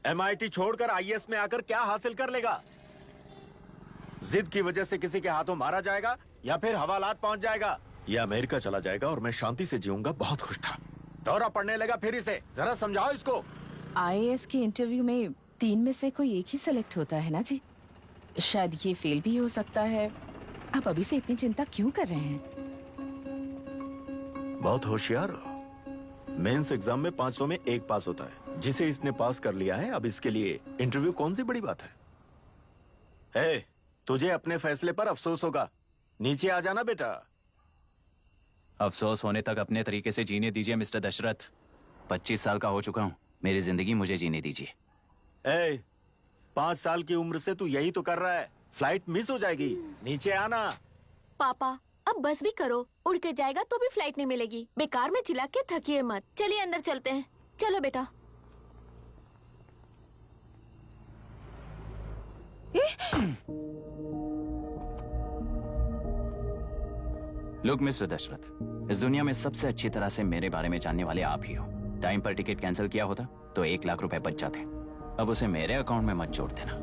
MIT छोड़कर IAS में आकर क्या हासिल कर लेगा? जिद की वजह से किसी के हाथों मारा जाएगा या फिर हवालात पहुंच जाएगा या अमेरिका चला जाएगा और मैं शांति से जीऊंगा। बहुत खुश था। दौरा पड़ने लगा फिर इसे। जरा समझाओ इसको। IAS के इंटरव्यू में 3 में से कोई एक ही सेलेक्ट होता है ना जी। शायद ये फेल भी हो सकता है। आप अभी से इतनी चिंता क्यों कर रहे हैं? बहुत होशियार हो। मेंस एग्जाम में 500 में 1 पास होता है, जिसे इसने पास कर लिया है। अब इसके लिए इंटरव्यू कौन सी बड़ी बात है? तुझे अपने फैसले पर अफसोस होगा। नीचे आ जाना बेटा। अफसोस होने तक अपने तरीके से जीने दीजिए मिस्टर दशरथ। 25 साल का हो चुका हूँ। मेरी जिंदगी मुझे जीने दीजिए। 5 साल की उम्र से तू यही तो कर रहा है। फ्लाइट मिस हो जाएगी। नीचे आना। पापा अब बस भी करो, उड़ के जाएगा तो भी फ्लाइट नहीं मिलेगी। बेकार में चिल्ला के थकिए मत। चलिए अंदर चलते हैं। चलो बेटा। लुक मिस्टर दशरथ, इस दुनिया में सबसे अच्छी तरह से मेरे बारे में जानने वाले आप ही हो। टाइम पर टिकट कैंसिल किया होता तो 1 लाख रुपए बच जाते। अब उसे मेरे अकाउंट में मत जोड़ देना।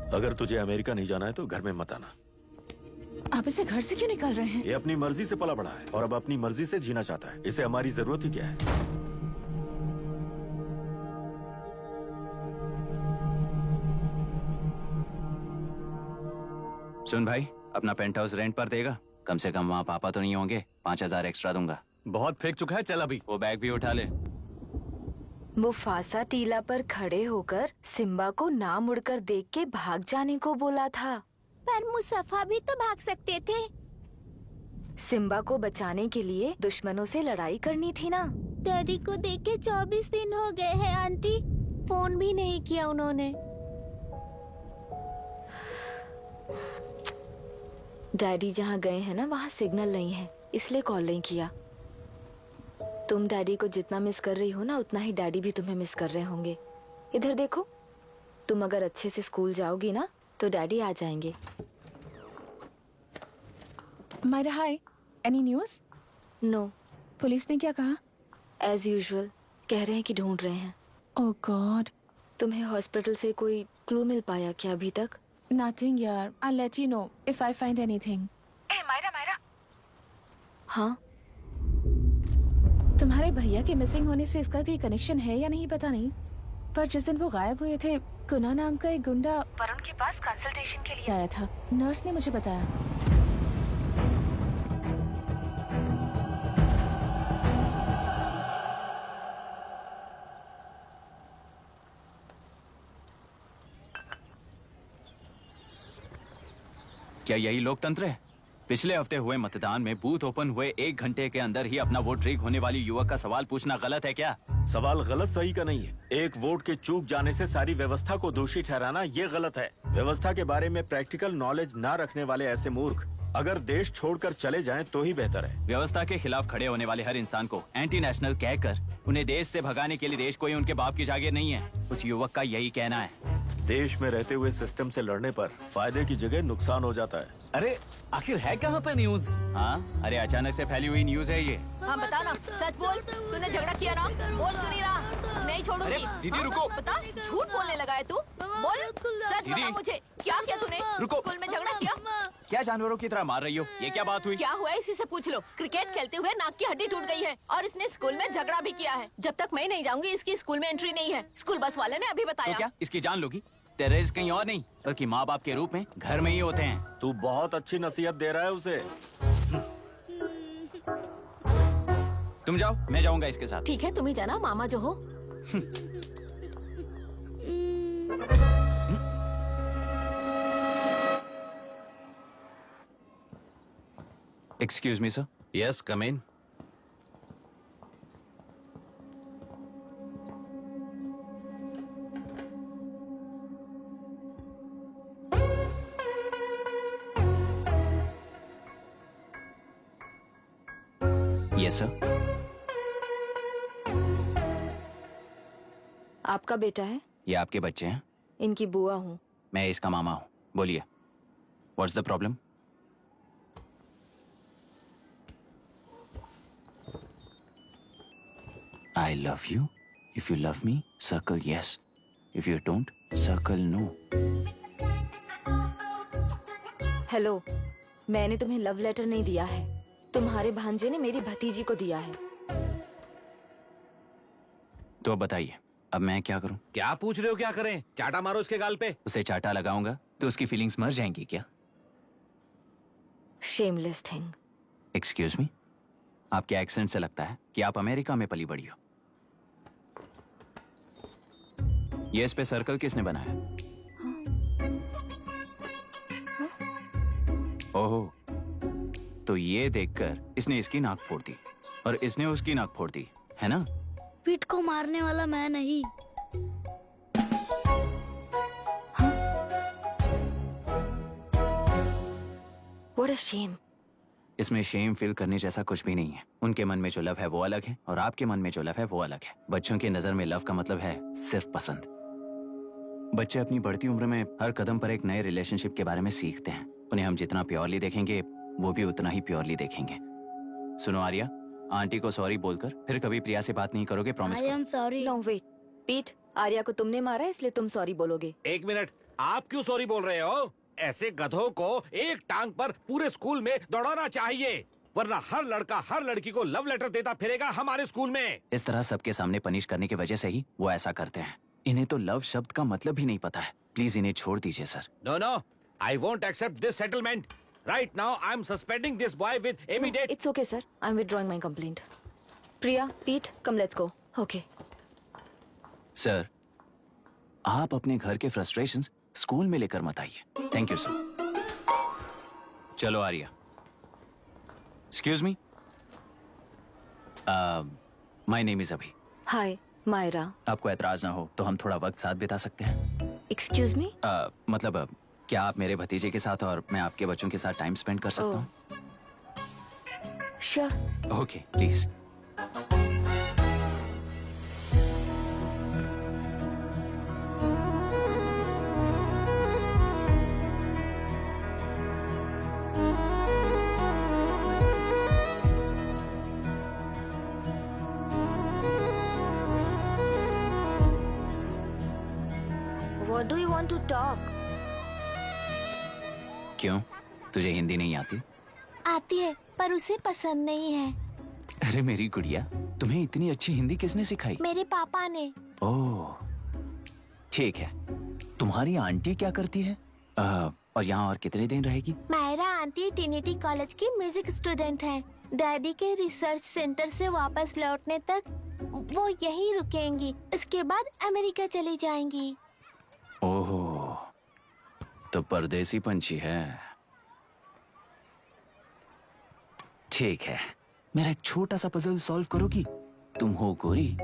अगर तुझे अमेरिका नहीं जाना है तो घर में मत आना। आप इसे घर से क्यों निकाल रहे हैं? ये अपनी मर्जी से पला बड़ा है और अब अपनी मर्जी से जीना चाहता है। इसे हमारी जरूरत ही क्या है? सुन भाई, अपना पेंट हाउस रेंट पर देगा? कम से कम वहाँ पापा तो नहीं होंगे। 5000 एक्स्ट्रा दूंगा। बहुत फेंक चुका है, चल अभी। वो बैग भी उठा ले। मुफासा टीला पर खड़े होकर सिम्बा को ना मुड़कर देख के भाग जाने को बोला था। पर मुसफ़ा भी तो भाग सकते थे। सिम्बा को बचाने के लिए दुश्मनों से लड़ाई करनी थी ना। डैडी को देखे 24 दिन हो गए हैं आंटी। फोन भी नहीं किया उन्होंने। डैडी जहाँ गए हैं ना, वहाँ सिग्नल नहीं है, इसलिए कॉल नहीं किया। तुम डैडी को जितना मिस कर रही हो ना, उतना ही डैडी भी तुम्हें मिस कर रहे होंगे। इधर देखो, तुम अगर अच्छे से स्कूल जाओगी ना तो डैडी आ जाएंगे। मायरा हाय, एनी न्यूज़? नो। पुलिस ने क्या कहा? एज यूजुअल कह रहे हैं कि ढूंढ रहे हैं। ओह गॉड। तुम्हें हॉस्पिटल से कोई क्लू मिल पाया क्या अभी तक? नथिंग यार, I let you know if I find anything. Myra. हाँ, तुम्हारे भैया के मिसिंग होने से इसका कोई कनेक्शन है या नहीं पता नहीं, पर जिस दिन वो गायब हुए थे, कुना नाम का एक गुंडा वरुण के पास कंसल्टेशन के लिए आया था। नर्स ने मुझे बताया। क्या यही लोकतंत्र है? पिछले हफ्ते हुए मतदान में बूथ ओपन हुए 1 घंटे के अंदर ही अपना वोट रीक होने वाली युवक का सवाल पूछना गलत है क्या? सवाल गलत सही का नहीं है। एक वोट के चूक जाने से सारी व्यवस्था को दोषी ठहराना ये गलत है। व्यवस्था के बारे में प्रैक्टिकल नॉलेज ना रखने वाले ऐसे मूर्ख अगर देश छोड़कर चले जाएं तो ही बेहतर है। व्यवस्था के खिलाफ खड़े होने वाले हर इंसान को एंटी नेशनल कहकर उन्हें देश से भगाने के लिए देश कोई उनके बाप की जागीर नहीं है। कुछ युवक का यही कहना है। देश में रहते हुए सिस्टम से लड़ने पर फायदे की जगह नुकसान हो जाता है। अरे आखिर है कहाँ पे न्यूज? हाँ, अरे अचानक से फैली हुई न्यूज है ये। हाँ बता ना, सच बोल। तूने झगड़ा किया ना? बोल क्यों नहीं रहा? नहीं छोड़ूंगी। दीदी रुको। बता, झूठ बोलने लगा है तू। बोल, सच बता मुझे, क्या किया तूने? रुको। स्कूल में झगड़ा किया? क्या जानवरों की तरह मार रही हो? ये क्या बात हुई? क्या हुआ इसी से पूछ लो। क्रिकेट खेलते हुए नाक की हड्डी टूट गई है और इसने स्कूल में झगड़ा भी किया है। जब तक मैं नहीं जाऊंगी इसकी स्कूल में एंट्री नहीं है। स्कूल बस वाले ने अभी तो बताया। क्या इसकी जान लोगी? टेररिस्ट कहीं और नहीं बल्कि माँ बाप के रूप में घर में ही होते हैं। तू बहुत अच्छी नसीहत दे रहा है उसे। तुम जाओ, मैं जाऊंगा इसके साथ। ठीक है, तुम ही जाना, मामा जो हो। Excuse me sir. Yes, come in. Yes sir. आपका बेटा है? ये आपके बच्चे हैं? इनकी बुआ हूँ। मैं इसका मामा हूँ। बोलिए, what's the problem? I love you. If you love me, circle yes. If you don't, circle no. Hello, मैंने तुम्हें लव लेटर नहीं दिया है। तुम्हारे भांजे ने मेरी भतीजी को दिया है। तो अब बताइए, अब मैं क्या करूं? क्या पूछ रहे हो? क्या करें? चाटा मारो उसके गाल पे। उसे चाटा लगाऊंगा तो उसकी फीलिंग्स मर जाएंगी क्या? Shameless thing. एक्सक्यूज मी, आपके एक्सेंट से लगता है कि आप अमेरिका में पली बड़ी हो। ये इस पे सर्कल किसने बनाया? ओहो, तो ये देखकर इसने इसकी नाक फोड़ दी और इसने उसकी नाक फोड़ दी, है ना? पीठ को मारने वाला मैं नहीं। What a shame. इसमें शेम फील करने जैसा कुछ भी नहीं है। उनके मन में जो लव है वो अलग है और आपके मन में जो लव है वो अलग है। बच्चों की नजर में लव का मतलब है सिर्फ पसंद। बच्चे अपनी बढ़ती उम्र में हर कदम पर एक नए रिलेशनशिप के बारे में सीखते हैं। उन्हें हम जितना प्योरली देखेंगे वो भी उतना ही प्योरली देखेंगे। सुनो आर्या, आंटी को सॉरी बोलकर फिर कभी प्रिया से बात नहीं करोगे, प्रॉमिस आई करो। Am sorry. No wait. पीट, आर्या को तुमने मारा इसलिए तुम सॉरी बोलोगे। एक मिनट, आप क्यों सॉरी बोल रहे हो? ऐसे गधों को एक टांग पर पूरे स्कूल में दौड़ाना चाहिए, वरना हर लड़का हर लड़की को लव लेटर देता फिरेगा हमारे स्कूल में। इस तरह सबके सामने पनिश करने की वजह से ही वो ऐसा करते हैं। इन्हें तो लव शब्द का मतलब भी नहीं पता है। प्लीज इन्हें छोड़ दीजिए sir. No no, I won't accept this settlement. Right now I am suspending this boy with immediate. It's okay, sir. I'm withdrawing my complaint. Priya, Pete, come let's go. Okay. Sir, आप अपने घर के frustrations school में लेकर मत आइए। Thank you sir. चलो Arya. Excuse me, my name is Abhi. Hi, Myra. आपको एतराज ना हो तो हम थोड़ा वक्त साथ बिता सकते हैं? Excuse me? मतलब क्या आप मेरे भतीजे के साथ और मैं आपके बच्चों के साथ टाइम स्पेंड कर सकता हूँ? Sure. Okay, please. What do you want to talk? क्यों, तुझे हिंदी नहीं आती? आती है पर उसे पसंद नहीं है। अरे मेरी गुड़िया, तुम्हें इतनी अच्छी हिंदी किसने सिखाई? मेरे पापा ने। ओह, ठीक है। तुम्हारी आंटी क्या करती है? और यहाँ और कितने दिन रहेगी? मायरा आंटी ट्रिनिटी कॉलेज की म्यूजिक स्टूडेंट है। डैडी के रिसर्च सेंटर से वापस लौटने तक वो यहीं रुकेंगी। इसके बाद अमेरिका चली जाएंगी। ओहो, तो परदेसी पंछी है। ठीक है, मेरा एक छोटा सा पजल सॉल्व करोगी? तुम हो गोरी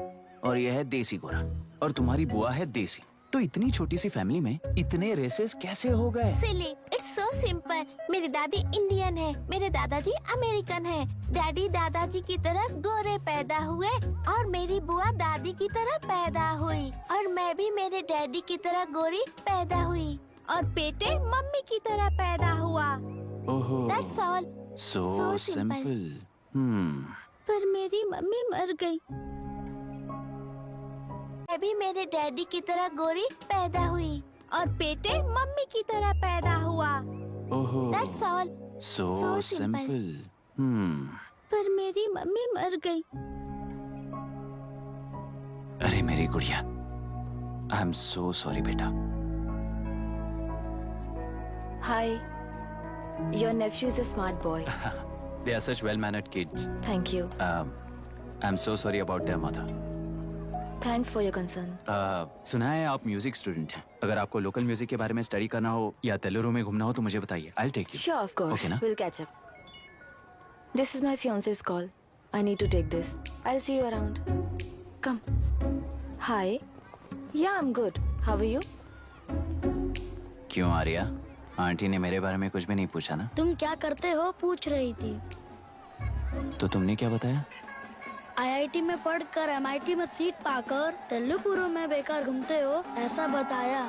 और यह है देसी गोरा और तुम्हारी बुआ है देसी। तो इतनी छोटी सी फैमिली में इतने रेसेस कैसे हो गए? सिली, इट्स सो सिंपल। मेरी दादी इंडियन है, मेरे दादाजी अमेरिकन है। डैडी दादाजी की तरह गोरे पैदा हुए और मेरी बुआ दादी की तरह पैदा हुई और मैं भी मेरे डैडी की तरह गोरी पैदा हुई और बेटे मम्मी की तरह पैदा हुआ। ओहो, that's all. So so simple. Simple. पर मेरी मम्मी मर गई। मैं भी मेरे डैडी की तरह गोरी पैदा हुई और बेटे मम्मी की तरह पैदा हुआ। ओहो, that's all. So so simple. पर मेरी मम्मी मर गई। अरे मेरी गुड़िया, आई एम सो सॉरी बेटा। Hi. Your nephew is a smart boy. They are such well-mannered kids. Thank you. I'm so sorry about their mother. Thanks for your concern. सुना है आप म्यूजिक स्टूडेंट हैं। अगर आपको लोकल म्यूजिक के बारे में स्टडी करना हो या तेलुरु में घूमना हो तो मुझे बताइए। I'll take you. Sure, of course. Okay, na? We'll catch up. This is my fiance's call. I need to take this. I'll see you around. Come. Hi. Yeah, I'm good. How are you? क्यों Arya, aunty ने मेरे बारे में कुछ भी नहीं पूछा ना? तुम क्या करते हो पूछ रही थी। तो तुमने क्या बताया? आईआईटी में पढ़कर एमआईटी में सीट पाकर तेलुगुरु में बेकार घूमते हो, ऐसा बताया।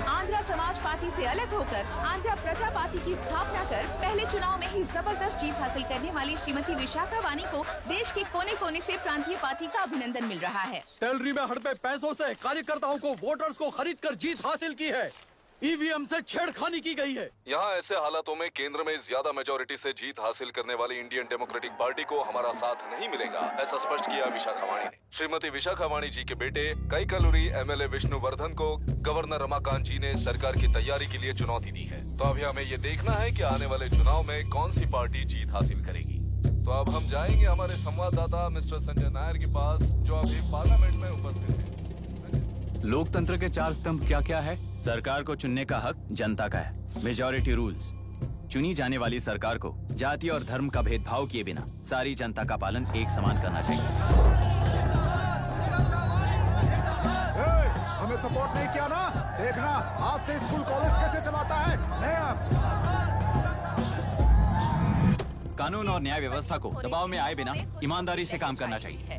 आंध्र समाज पार्टी से अलग होकर आंध्र प्रजा पार्टी की स्थापना कर पहले चुनाव में ही जबरदस्त जीत हासिल करने वाली श्रीमती विशाखा वानी को देश के कोने कोने से प्रांतीय पार्टी का अभिनंदन मिल रहा है। टेलरी में हड़पे पैसों से कार्यकर्ताओं को वोटर्स को खरीद कर जीत हासिल की है। ईवीएम से छेड़खानी की गई है। यहाँ ऐसे हालातों में केंद्र में ज्यादा मेजोरिटी से जीत हासिल करने वाली इंडियन डेमोक्रेटिक पार्टी को हमारा साथ नहीं मिलेगा, ऐसा स्पष्ट किया विशाखावाणी ने। श्रीमती विशाखावाणी जी के बेटे कैकलुरी एमएलए विष्णुवर्धन को गवर्नर रमाकांत जी ने सरकार की तैयारी के लिए चुनौती दी है। तो अभी हमें ये देखना है कि आने वाले चुनाव में कौन सी पार्टी जीत हासिल करेगी। तो अब हम जाएंगे हमारे संवाददाता मिस्टर संजय नायर के पास, जो अभी पार्लियामेंट में उपस्थित है। लोकतंत्र के 4 स्तंभ क्या क्या है? सरकार को चुनने का हक जनता का है। Majority rules. चुनी जाने वाली सरकार को जाति और धर्म का भेदभाव किए बिना सारी जनता का पालन एक समान करना चाहिए। हमें सपोर्ट नहीं किया ना, देखना आज से स्कूल कॉलेज कैसे चलाता है। कानून और न्याय व्यवस्था को दबाव में आए बिना ईमानदारी से काम करना चाहिए।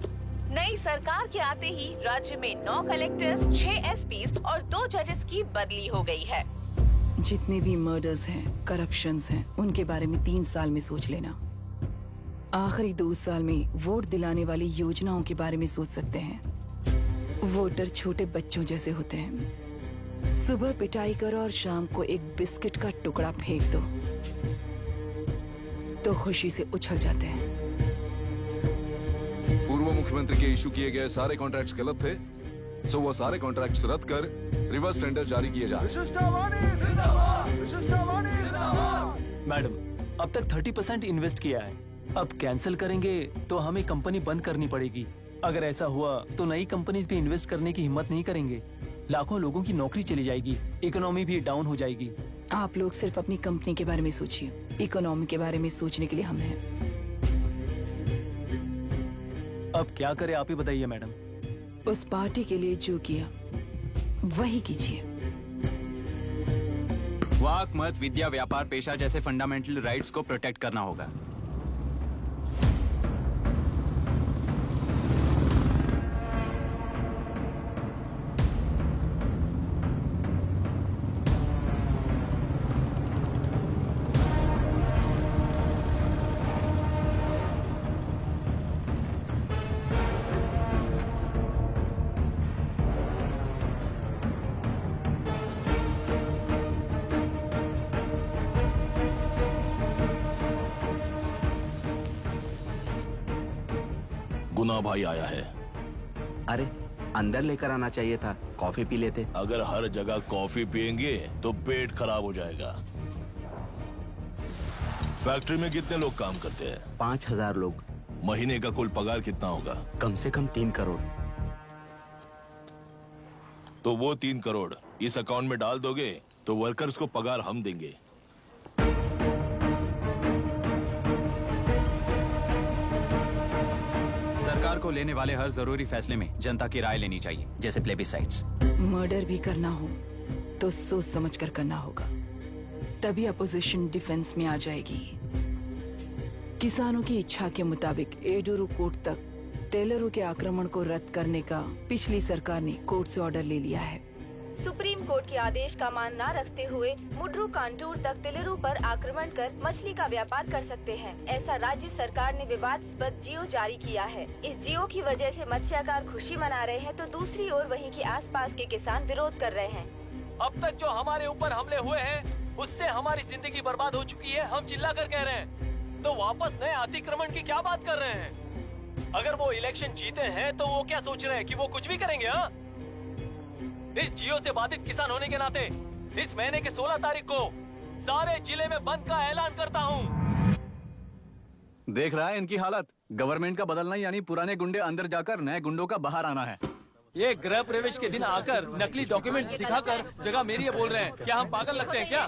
नई सरकार के आते ही राज्य में 9 कलेक्टर्स, 6 एसपीज और 2 जजेस की बदली हो गई है। जितने भी मर्डर्स हैं, करप्शंस हैं, उनके बारे में 3 साल में सोच लेना। आखिरी 2 साल में वोट दिलाने वाली योजनाओं के बारे में सोच सकते हैं। वोटर छोटे बच्चों जैसे होते हैं। सुबह पिटाई करो और शाम को एक बिस्किट का टुकड़ा फेंक दो तो खुशी से उछल जाते हैं। पूर्व मुख्यमंत्री के इशू किए गए सारे कॉन्ट्रैक्ट्स गलत थे, सो वो सारे कॉन्ट्रैक्ट्स रद्द कर रिवर्स टेंडर जारी किए जा रहे हैं। मैडम, अब तक 30% इन्वेस्ट किया है। अब कैंसिल करेंगे तो हमें कंपनी बंद करनी पड़ेगी। अगर ऐसा हुआ तो नई कंपनीज भी इन्वेस्ट करने की हिम्मत नहीं करेंगे। लाखों लोगों की नौकरी चली जाएगी, इकोनॉमी भी डाउन हो जाएगी। आप लोग सिर्फ अपनी कंपनी के बारे में सोचिए, इकोनॉमी के बारे में सोचने के लिए हम हैं। अब क्या करें, आप ही बताइए मैडम। उस पार्टी के लिए जो किया वही कीजिए। वाक, मत, विद्या, व्यापार, पेशा जैसे फंडामेंटल राइट्स को प्रोटेक्ट करना होगा। गुना भाई आया है। अरे अंदर लेकर आना चाहिए था, कॉफी पी लेते। अगर हर जगह कॉफी पियेंगे तो पेट खराब हो जाएगा। फैक्ट्री में कितने लोग काम करते हैं? 5000 लोग। महीने का कुल पगार कितना होगा? कम से कम 3 करोड़। तो वो 3 करोड़ इस अकाउंट में डाल दोगे तो वर्कर्स को पगार हम देंगे। सरकार को लेने वाले हर जरूरी फैसले में जनता की राय लेनी चाहिए, जैसे प्लेबिसाइट्स। मर्डर भी करना हो तो सोच समझ कर करना होगा, तभी अपोजिशन डिफेंस में आ जाएगी। किसानों की इच्छा के मुताबिक एडुरु कोर्ट तक टेलरों के आक्रमण को रद्द करने का पिछली सरकार ने कोर्ट से ऑर्डर ले लिया है। सुप्रीम कोर्ट के आदेश का मान न रखते हुए मुड्रू कांटूर तक टेलरों पर आक्रमण कर मछली का व्यापार कर सकते हैं, ऐसा राज्य सरकार ने विवादास्पद जियो जारी किया है। इस जियो की वजह से मत्स्यकार खुशी मना रहे हैं तो दूसरी ओर वहीं के आसपास के किसान विरोध कर रहे हैं। अब तक जो हमारे ऊपर हमले हुए हैं उससे हमारी जिंदगी बर्बाद हो चुकी है, हम चिल्ला कर कह रहे हैं, तो वापस नए अतिक्रमण की क्या बात कर रहे हैं? अगर वो इलेक्शन जीते हैं तो वो क्या सोच रहे हैं कि वो कुछ भी करेंगे? हाँ, इस जियो से बाधित किसान होने के नाते इस महीने के 16 तारीख को सारे जिले में बंद का ऐलान करता हूँ। देख रहा है इनकी हालत। गवर्नमेंट का बदलना यानी पुराने गुंडे अंदर जाकर नए गुंडों का बाहर आना है। ये गृह प्रवेश के दिन आकर नकली डॉक्यूमेंट दिखाकर जगह मेरी है बोल रहे हैं। क्या हम पागल लगते हैं क्या?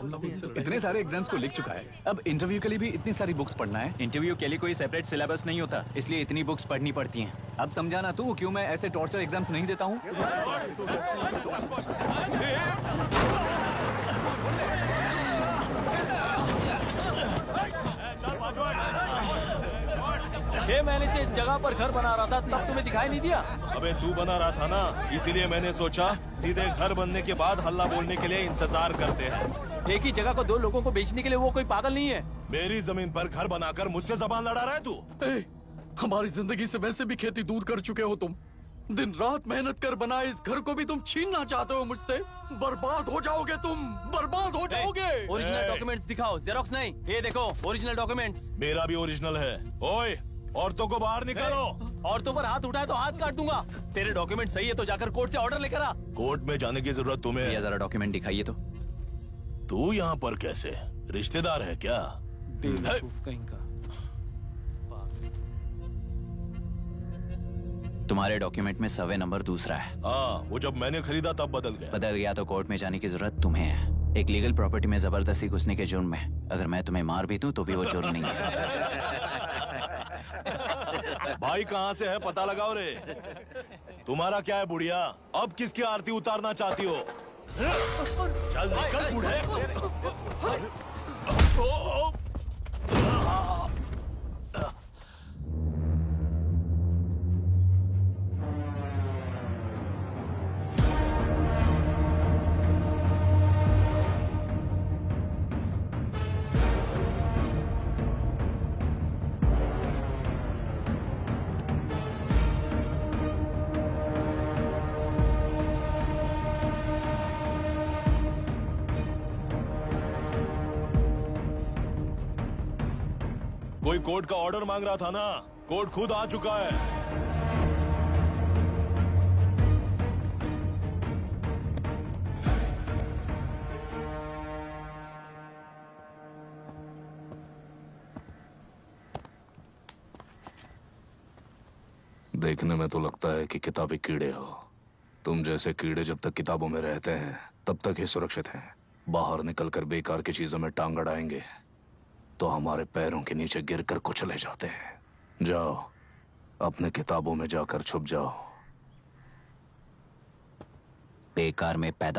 इतने सारे एग्जाम्स को लिख चुका है, अब इंटरव्यू के लिए भी इतनी सारी बुक्स पढ़ना है। इंटरव्यू के लिए कोई सेपरेट सिलेबस नहीं होता, इसलिए इतनी बुक्स पढ़नी पड़ती हैं। अब समझाना तू क्यों मैं ऐसे टॉर्चर एग्जाम्स नहीं देता हूँ। 6 महीने से इस जगह पर घर बना रहा था, तब तुम्हें दिखाई नहीं दिया? अबे तू बना रहा था ना, इसीलिए मैंने सोचा सीधे घर बनने के बाद हल्ला बोलने के लिए इंतजार करते हैं। एक ही जगह को 2 लोगों को बेचने के लिए वो कोई पागल नहीं है। मेरी जमीन पर घर बनाकर मुझसे जबान लड़ा रहा है तू। हमारी जिंदगी से वैसे भी खेती दूर कर चुके हो तुम। दिन रात मेहनत कर बनाए इस घर को भी तुम छीनना चाहते हो मुझसे। बर्बाद हो जाओगे तुम, बर्बाद हो जाओगे। ओरिजिनल डॉक्यूमेंट्स दिखाओ, जेरोक्स नहीं। ये देखो ओरिजिनल डॉक्यूमेंट्स। मेरा भी ओरिजिनल है। ओए, औरतों को बाहर निकालो। औरतों पर हाथ उठाए तो हाथ काट दूंगा। तेरे डॉक्यूमेंट सही है तो जाकर कोर्ट से ऑर्डर लेकर आ। कोर्ट में जाने की जरूरत तुम्हें है। जरा डॉक्यूमेंट दिखाइए तो। तू यहाँ पर कैसे? रिश्तेदार है क्या? बेवकूफ कहीं का। तुम्हारे डॉक्यूमेंट में सर्वे नंबर दूसरा है। हाँ, वो जब मैंने खरीदा तब बदल गया। बदल गया तो कोर्ट में जाने की जरूरत तुम्हें है। एक लीगल प्रॉपर्टी में जबरदस्ती घुसने के जुर्म में अगर मैं तुम्हें मार भी दूं तो भी वो जुर्म नहीं है। भाई कहाँ से है पता लगाओ रे। तुम्हारा क्या है बुढ़िया? अब किसकी आरती उतारना चाहती हो? चल निकल बूढ़े। कोई कोर्ट का ऑर्डर मांग रहा था ना, कोर्ट खुद आ चुका है। देखने में तो लगता है कि किताबी कीड़े हो। तुम जैसे कीड़े जब तक किताबों में रहते हैं तब तक ही सुरक्षित हैं। बाहर निकलकर बेकार की चीजों में टांग अड़ाएंगे तो हमारे पैरों के नीचे गिरकर कुचले जाते हैं। जाओ, अपने किताबों में जाकर छुप जाओ। बेकार में पैदा